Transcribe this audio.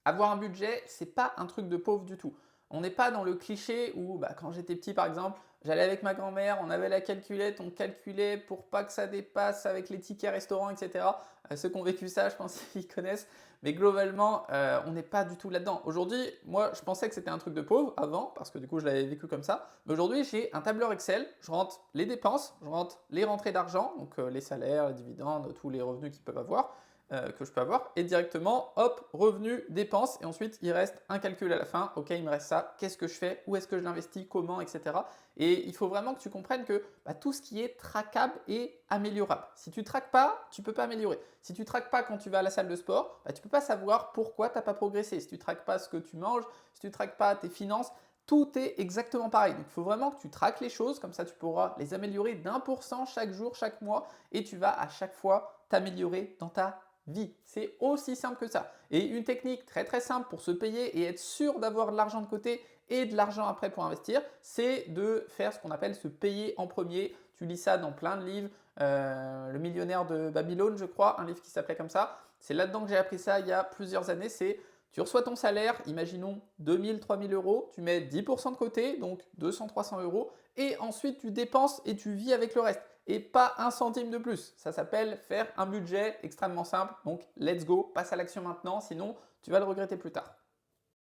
Avoir un budget, c'est pas un truc de pauvre du tout. On n'est pas dans le cliché où, quand j'étais petit par exemple, j'allais avec ma grand-mère, on avait la calculette, on calculait pour pas que ça dépasse avec les tickets restaurants, etc. Ceux qui ont vécu ça, je pense qu'ils connaissent. Mais globalement, on n'est pas du tout là-dedans. Aujourd'hui, moi, je pensais que c'était un truc de pauvre avant, parce que du coup, je l'avais vécu comme ça. Mais aujourd'hui, j'ai un tableur Excel, je rentre les dépenses, je rentre les rentrées d'argent, donc les salaires, les dividendes, tous les revenus qu'ils peuvent avoir que je peux avoir, et directement, hop, revenus, dépenses, et ensuite il reste un calcul à la fin, ok, il me reste ça, qu'est-ce que je fais, où est-ce que je l'investis, comment, etc. Et il faut vraiment que tu comprennes que tout ce qui est traquable est améliorable. Si tu ne traques pas, tu ne peux pas améliorer. Si tu ne traques pas quand tu vas à la salle de sport, tu ne peux pas savoir pourquoi tu n'as pas progressé. Si tu ne traques pas ce que tu manges, si tu ne traques pas tes finances, tout est exactement pareil. Donc il faut vraiment que tu traques les choses, comme ça tu pourras les améliorer d'1% chaque jour, chaque mois, et tu vas à chaque fois t'améliorer dans ta vie. C'est aussi simple que ça. Et une technique très très simple pour se payer et être sûr d'avoir de l'argent de côté et de l'argent après pour investir, c'est de faire ce qu'on appelle se payer en premier. Tu lis ça dans plein de livres. Le millionnaire de Babylone, je crois, un livre qui s'appelait comme ça. C'est là-dedans que j'ai appris ça il y a plusieurs années. C'est tu reçois ton salaire, imaginons 2000, 3000 euros, tu mets 10% de côté, donc 200, 300 euros, et ensuite tu dépenses et tu vis avec le reste. Et pas un centime de plus. Ça s'appelle faire un budget extrêmement simple. Donc let's go, passe à l'action maintenant, sinon tu vas le regretter plus tard.